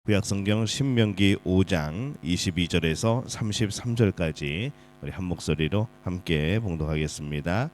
구약성경 신명기 5장 22절에서 33절까지 우리 한 목소리로 함께 봉독하겠습니다.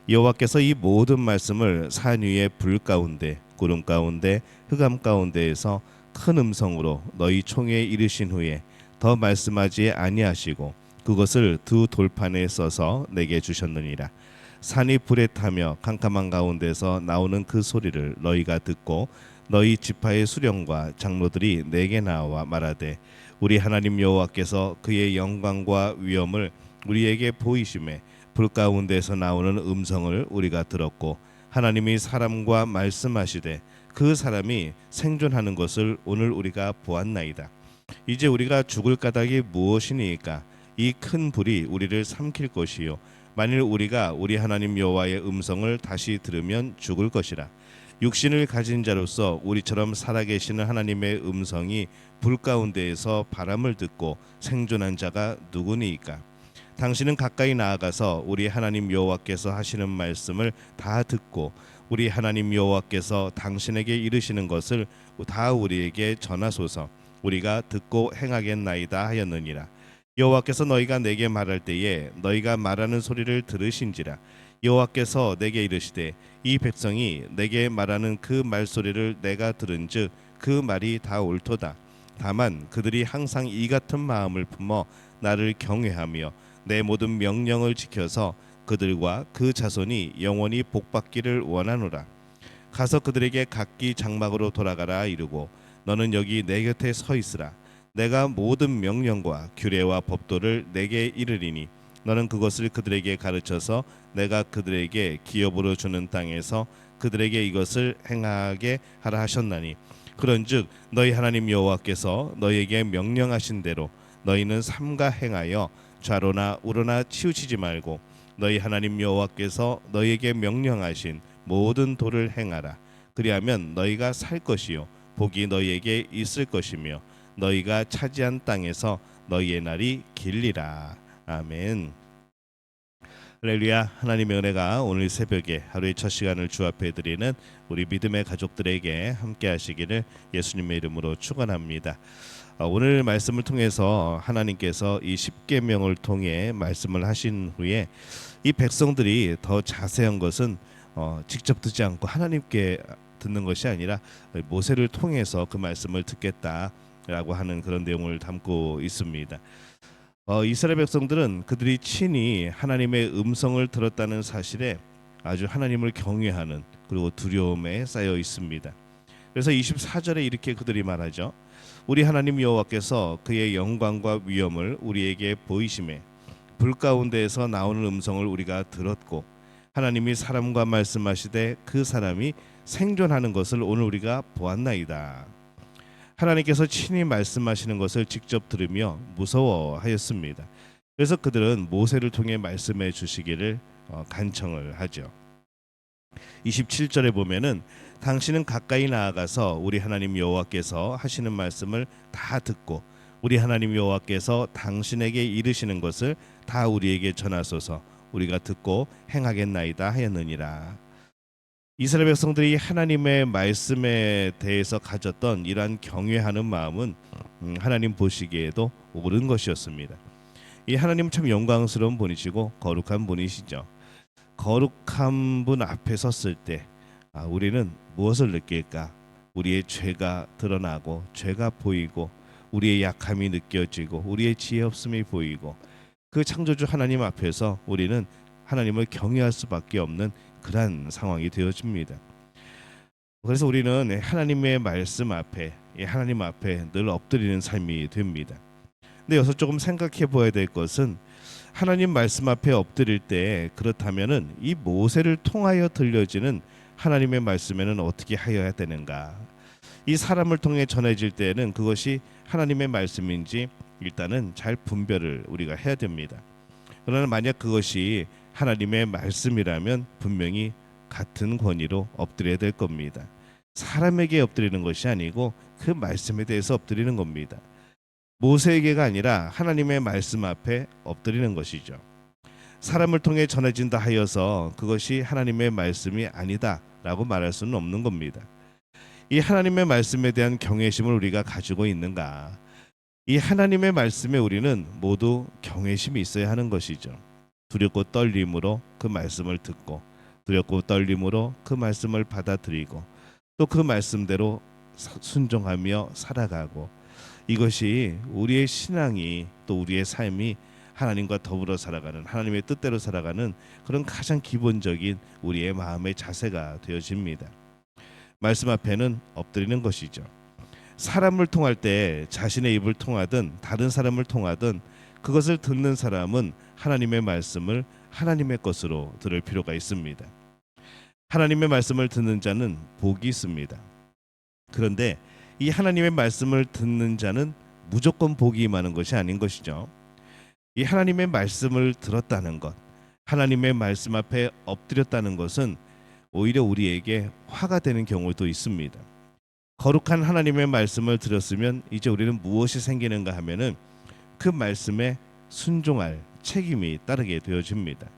여호와께서 이 모든 말씀을 산 위의 불 가운데 구름 가운데 흑암 가운데에서 큰 음성으로 너희 총회에 이르신 후에 더 말씀하지 아니하시고 그것을 두 돌판에 써서 내게 주셨느니라. 산이 불에 타며 캄캄한 가운데서 나오는 그 소리를 너희가 듣고 너희 지파의 수령과 장로들이 내게 나와 말하되 우리 하나님 여호와께서 그의 영광과 위엄을 우리에게 보이심에 불 가운데서 나오는 음성을 우리가 들었고 하나님이 사람과 말씀하시되 그 사람이 생존하는 것을 오늘 우리가 보았나이다. 이제 우리가 죽을 까닭이 무엇이니까? 이 큰 불이 우리를 삼킬 것이요 만일 우리가 우리 하나님 여호와의 음성을 다시 들으면 죽을 것이라. 육신을 가진 자로서 우리처럼 살아계시는 하나님의 음성이 불 가운데에서 바람을 듣고 생존한 자가 누구니이까? 당신은 가까이 나아가서 우리 하나님 여호와께서 하시는 말씀을 다 듣고 우리 하나님 여호와께서 당신에게 이르시는 것을 다 우리에게 전하소서. 우리가 듣고 행하겠나이다 하였느니라. 여호와께서 너희가 내게 말할 때에 너희가 말하는 소리를 들으신지라. 여호와께서 내게 이르시되 이 백성이 내게 말하는 그 말소리를 내가 들은즉 그 말이 다 옳도다. 다만 그들이 항상 이 같은 마음을 품어 나를 경외하며 내 모든 명령을 지켜서 그들과 그 자손이 영원히 복받기를 원하노라. 가서 그들에게 각기 장막으로 돌아가라 이르고 너는 여기 내 곁에 서 있으라. 내가 모든 명령과 규례와 법도를 내게 이르리니 너는 그것을 그들에게 가르쳐서 내가 그들에게 기업으로 주는 땅에서 그들에게 이것을 행하게 하라 하셨나니 그런즉 너희 하나님 여호와께서 너희에게 명령하신 대로 너희는 삼가 행하여 좌로나 우로나 치우치지 말고 너희 하나님 여호와께서 너희에게 명령하신 모든 도를 행하라. 그리하면 너희가 살 것이요 복이 너희에게 있을 것이며 너희가 차지한 땅에서 너희의 날이 길리라. 아멘. 할렐루야. 하나님의 은혜가 오늘 새벽에 하루의 첫 시간을 주 앞에 드리는 우리 믿음의 가족들에게 함께 하시기를 예수님의 이름으로 축원합니다. 오늘 말씀을 통해서 하나님께서 이 십계명을 통해 말씀을 하신 후에 이 백성들이 더 자세한 것은 직접 듣지 않고 하나님께 듣는 것이 아니라 모세를 통해서 그 말씀을 듣겠다라고 하는 그런 내용을 담고 있습니다. 이스라엘 백성들은 그들이 친히 하나님의 음성을 들었다는 사실에 아주 하나님을 경외하는 그리고 두려움에 쌓여 있습니다. 그래서 24절에 이렇게 그들이 말하죠. 우리 하나님 여호와께서 그의 영광과 위엄을 우리에게 보이심에 불 가운데에서 나오는 음성을 우리가 들었고 하나님이 사람과 말씀하시되 그 사람이 생존하는 것을 오늘 우리가 보았나이다. 하나님께서 친히 말씀하시는 것을 직접 들으며 무서워하였습니다. 그래서 그들은 모세를 통해 말씀해 주시기를 간청을 하죠. 27절에 보면은 당신은 가까이 나아가서 우리 하나님 여호와께서 하시는 말씀을 다 듣고 우리 하나님 여호와께서 당신에게 이르시는 것을 다 우리에게 전하소서. 우리가 듣고 행하겠나이다 하였느니라. 이스라엘 백성들이 하나님의 말씀에 대해서 가졌던 이러한 경외하는 마음은 하나님 보시기에도 옳은 것이었습니다. 이 하나님 참 영광스러운 분이시고 거룩한 분이시죠. 거룩한 분 앞에 섰을 때 우리는 무엇을 느낄까? 우리의 죄가 드러나고 죄가 보이고 우리의 약함이 느껴지고 우리의 지혜 없음이 보이고 그 창조주 하나님 앞에서 우리는 하나님을 경외할 수밖에 없는 그러한 상황이 되어집니다. 그래서 우리는 하나님의 말씀 앞에 하나님 앞에 늘 엎드리는 삶이 됩니다. 근데 여기서 조금 생각해 보아야 될 것은 하나님 말씀 앞에 엎드릴 때 그렇다면은 이 모세를 통하여 들려지는 하나님의 말씀에는 어떻게 하여야 되는가? 이 사람을 통해 전해질 때에는 그것이 하나님의 말씀인지 일단은 잘 분별을 우리가 해야 됩니다. 그러나 만약 그것이 하나님의 말씀이라면 분명히 같은 권위로 엎드려야 될 겁니다. 사람에게 엎드리는 것이 아니고 그 말씀에 대해서 엎드리는 겁니다. 모세에게가 아니라 하나님의 말씀 앞에 엎드리는 것이죠. 사람을 통해 전해진다 하여서 그것이 하나님의 말씀이 아니다라고 말할 수는 없는 겁니다. 이 하나님의 말씀에 대한 경외심을 우리가 가지고 있는가? 이 하나님의 말씀에 우리는 모두 경외심이 있어야 하는 것이죠. 두렵고 떨림으로 그 말씀을 듣고, 두렵고 떨림으로 그 말씀을 받아들이고, 또 그 말씀대로 순종하며 살아가고, 이것이 우리의 신앙이, 또 우리의 삶이 하나님과 더불어 살아가는, 하나님의 뜻대로 살아가는 그런 가장 기본적인 우리의 마음의 자세가 되어집니다. 말씀 앞에는 엎드리는 것이죠. 사람을 통할 때 자신의 입을 통하든 다른 사람을 통하든 그것을 듣는 사람은 하나님의 말씀을 하나님의 것으로 들을 필요가 있습니다. 하나님의 말씀을 듣는 자는 복이 있습니다. 그런데 이 하나님의 말씀을 듣는 자는 무조건 복이 임하는 것이 아닌 것이죠. 이 하나님의 말씀을 들었다는 것, 하나님의 말씀 앞에 엎드렸다는 것은 오히려 우리에게 화가 되는 경우도 있습니다. 거룩한 하나님의 말씀을 들었으면 이제 우리는 무엇이 생기는가 하면은 그 말씀에 순종할 책임이 따르게 되어집니다.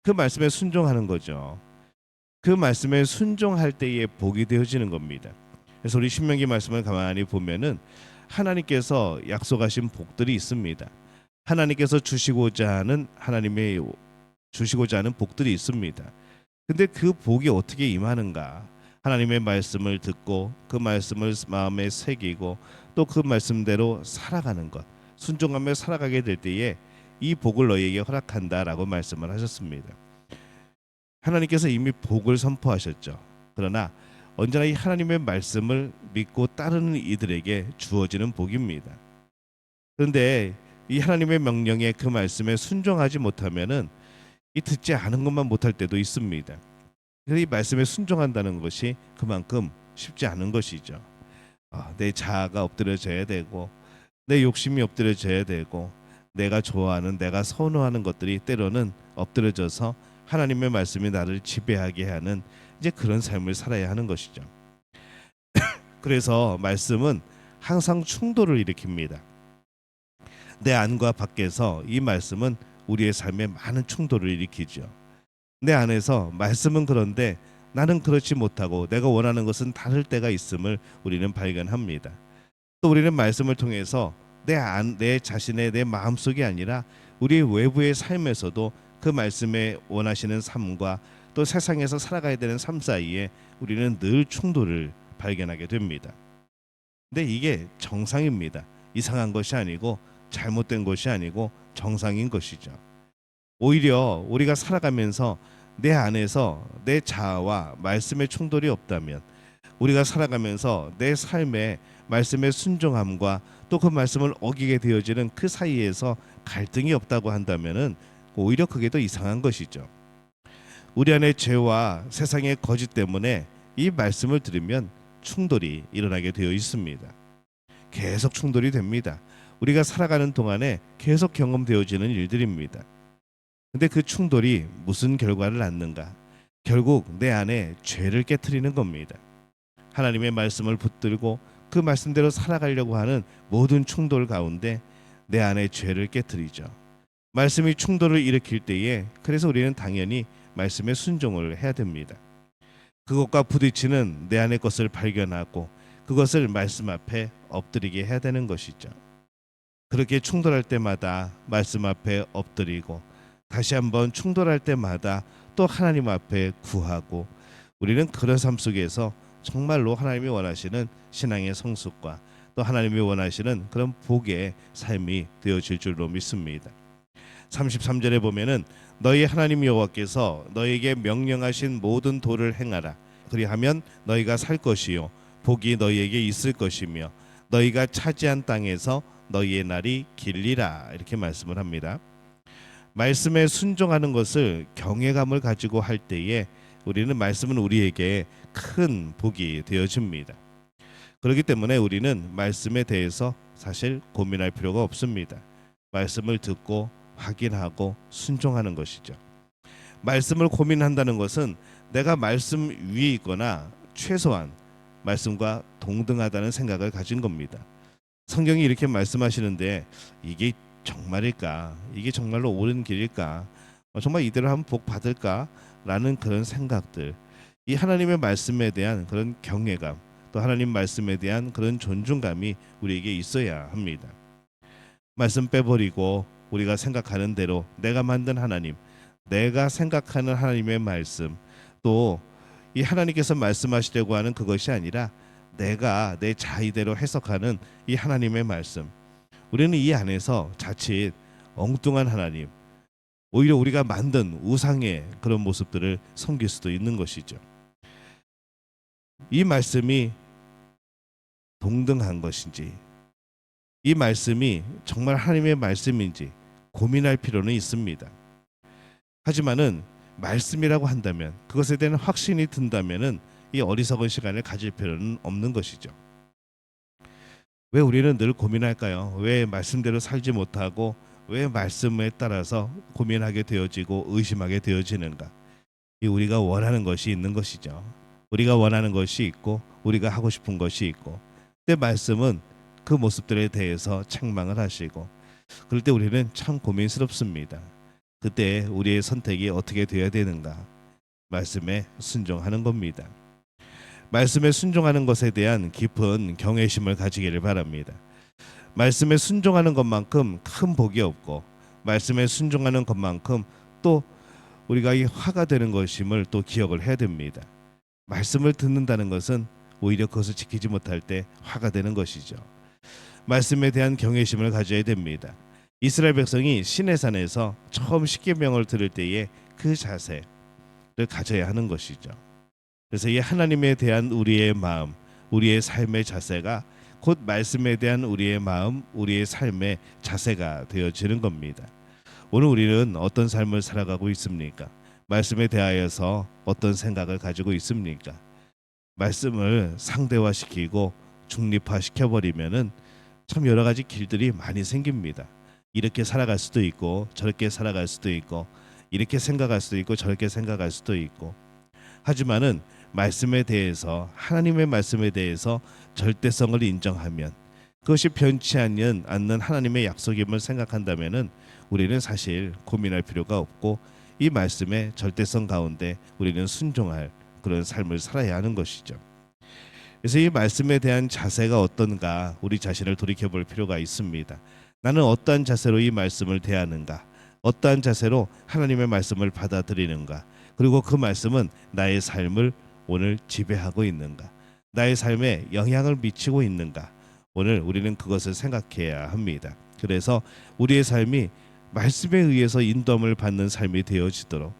그 말씀에 순종하는 거죠. 그 말씀에 순종할 때에 복이 되어지는 겁니다. 그래서 우리 신명기 말씀을 가만히 보면은 하나님께서 약속하신 복들이 있습니다. 하나님께서 주시고자 하는 복들이 있습니다. 근데 그 복이 어떻게 임하는가? 하나님의 말씀을 듣고 그 말씀을 마음에 새기고 또 그 말씀대로 살아가는 것, 순종하며 살아가게 될 때에 이 복을 너희에게 허락한다라고 말씀을 하셨습니다. 하나님께서 이미 복을 선포하셨죠. 그러나 언제나 이 하나님의 말씀을 믿고 따르는 이들에게 주어지는 복입니다. 그런데 이 하나님의 명령에, 그 말씀에 순종하지 못하면은 이 듣지 않은 것만 못할 때도 있습니다. 그래서 이 말씀에 순종한다는 것이 그만큼 쉽지 않은 것이죠. 내 자아가 엎드려져야 되고, 내 욕심이 엎드려져야 되고, 내가 좋아하는, 내가 선호하는 것들이 때로는 엎드려져서 하나님의 말씀이 나를 지배하게 하는 이제 그런 삶을 살아야 하는 것이죠. 그래서 말씀은 항상 충돌을 일으킵니다. 내 안과 밖에서 이 말씀은 우리의 삶에 많은 충돌을 일으키죠. 내 안에서 말씀은 그런데 나는 그렇지 못하고 내가 원하는 것은 다를 때가 있음을 우리는 발견합니다. 또 우리는 말씀을 통해서 내 자신의 내 마음속이 아니라 우리의 외부의 삶에서도 그 말씀에 원하시는 삶과 또 세상에서 살아가야 되는 삶 사이에 우리는 늘 충돌을 발견하게 됩니다. 근데 이게 정상입니다. 이상한 것이 아니고 잘못된 것이 아니고 정상인 것이죠. 오히려 우리가 살아가면서 내 안에서 내 자아와 말씀의 충돌이 없다면, 우리가 살아가면서 내 삶에 말씀의 순종함과 또 그 말씀을 어기게 되어지는 그 사이에서 갈등이 없다고 한다면은 오히려 그게 더 이상한 것이죠. 우리 안에 죄와 세상의 거짓 때문에 이 말씀을 들으면 충돌이 일어나게 되어 있습니다. 계속 충돌이 됩니다. 우리가 살아가는 동안에 계속 경험되어지는 일들입니다. 근데 그 충돌이 무슨 결과를 낳는가? 결국 내 안에 죄를 깨트리는 겁니다. 하나님의 말씀을 붙들고 그 말씀대로 살아가려고 하는 모든 충돌 가운데 내 안에 죄를 깨트리죠. 말씀이 충돌을 일으킬 때에 그래서 우리는 당연히 말씀에 순종을 해야 됩니다. 그것과 부딪히는 내 안의 것을 발견하고 그것을 말씀 앞에 엎드리게 해야 되는 것이죠. 그렇게 충돌할 때마다 말씀 앞에 엎드리고 다시 한번 충돌할 때마다 또 하나님 앞에 구하고, 우리는 그런 삶 속에서 정말로 하나님이 원하시는 신앙의 성숙과 또 하나님이 원하시는 그런 복의 삶이 되어질 줄로 믿습니다. 33절에 보면은 너희 하나님 여호와께서 너희에게 명령하신 모든 도를 행하라. 그리하면 너희가 살 것이요 복이 너희에게 있을 것이며 너희가 차지한 땅에서 너희의 날이 길리라. 이렇게 말씀을 합니다. 말씀에 순종하는 것을 경외감을 가지고 할 때에 우리는 말씀은 우리에게 큰 복이 되어집니다. 그렇기 때문에 우리는 말씀에 대해서 사실 고민할 필요가 없습니다. 말씀을 듣고 확인하고 순종하는 것이죠. 말씀을 고민한다는 것은 내가 말씀 위에 있거나 최소한 말씀과 동등하다는 생각을 가진 겁니다. 성경이 이렇게 말씀하시는데 이게 정말일까? 이게 정말로 옳은 길일까? 정말 이대로 하면 복 받을까? 라는 그런 생각들, 이 하나님의 말씀에 대한 그런 경외감, 또 하나님 말씀에 대한 그런 존중감이 우리에게 있어야 합니다. 말씀 빼버리고 우리가 생각하는 대로 내가 만든 하나님, 내가 생각하는 하나님의 말씀, 또 이 하나님께서 말씀하시려고 하는 그것이 아니라 내가 내 자의대로 해석하는 이 하나님의 말씀, 우리는 이 안에서 자칫 엉뚱한 하나님, 오히려 우리가 만든 우상의 그런 모습들을 섬길 수도 있는 것이죠. 이 말씀이 동등한 것인지, 이 말씀이 정말 하나님의 말씀인지 고민할 필요는 있습니다. 하지만은 말씀이라고 한다면, 그것에 대한 확신이 든다면은 이 어리석은 시간을 가질 필요는 없는 것이죠. 왜 우리는 늘 고민할까요? 왜 말씀대로 살지 못하고 왜 말씀에 따라서 고민하게 되어지고 의심하게 되어지는가? 이 우리가 원하는 것이 있는 것이죠. 우리가 원하는 것이 있고 우리가 하고 싶은 것이 있고, 근데 말씀은 그 모습들에 대해서 책망을 하시고, 그럴 때 우리는 참 고민스럽습니다. 그때 우리의 선택이 어떻게 되어야 되는가? 말씀에 순종하는 겁니다. 말씀에 순종하는 것에 대한 깊은 경외심을 가지기를 바랍니다. 말씀에 순종하는 것만큼 큰 복이 없고, 말씀에 순종하는 것만큼 또 우리가 이 화가 되는 것임을 또 기억을 해야 됩니다. 말씀을 듣는다는 것은 오히려 그것을 지키지 못할 때 화가 되는 것이죠. 말씀에 대한 경외심을 가져야 됩니다. 이스라엘 백성이 시내산에서 처음 십계명을 들을 때에 그 자세를 가져야 하는 것이죠. 그래서 이 하나님에 대한 우리의 마음, 우리의 삶의 자세가 곧 말씀에 대한 우리의 마음, 우리의 삶의 자세가 되어지는 겁니다. 오늘 우리는 어떤 삶을 살아가고 있습니까? 말씀에 대하여서 어떤 생각을 가지고 있습니까? 말씀을 상대화시키고 중립화시켜버리면은 참 여러 가지 길들이 많이 생깁니다. 이렇게 살아갈 수도 있고 저렇게 살아갈 수도 있고, 이렇게 생각할 수도 있고 저렇게 생각할 수도 있고, 하지만은 말씀에 대해서, 하나님의 말씀에 대해서 절대성을 인정하면, 그것이 변치 않는 하나님의 약속임을 생각한다면은 우리는 사실 고민할 필요가 없고 이 말씀의 절대성 가운데 우리는 순종할 그런 삶을 살아야 하는 것이죠. 그래서 이 말씀에 대한 자세가 어떤가 우리 자신을 돌이켜볼 필요가 있습니다. 나는 어떠한 자세로 이 말씀을 대하는가? 어떠한 자세로 하나님의 말씀을 받아들이는가? 그리고 그 말씀은 나의 삶을 오늘 지배하고 있는가? 나의 삶에 영향을 미치고 있는가? 오늘 우리는 그것을 생각해야 합니다. 그래서 우리의 삶이 말씀에 의해서 인도함을 받는 삶이 되어지도록,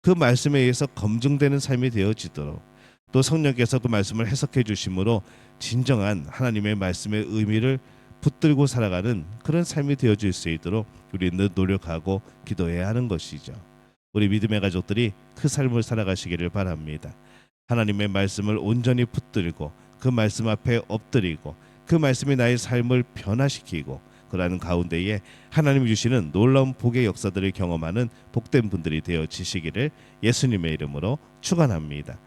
그 말씀에 의해서 검증되는 삶이 되어지도록, 또 성령께서 그 말씀을 해석해 주심으로 진정한 하나님의 말씀의 의미를 붙들고 살아가는 그런 삶이 되어질 수 있도록 우리는 노력하고 기도해야 하는 것이죠. 우리 믿음의 가족들이 그 삶을 살아가시기를 바랍니다. 하나님의 말씀을 온전히 붙들고 그 말씀 앞에 엎드리고 그 말씀이 나의 삶을 변화시키고, 그러는 가운데에 하나님이 주시는 놀라운 복의 역사들을 경험하는 복된 분들이 되어지시기를 예수님의 이름으로 축원합니다.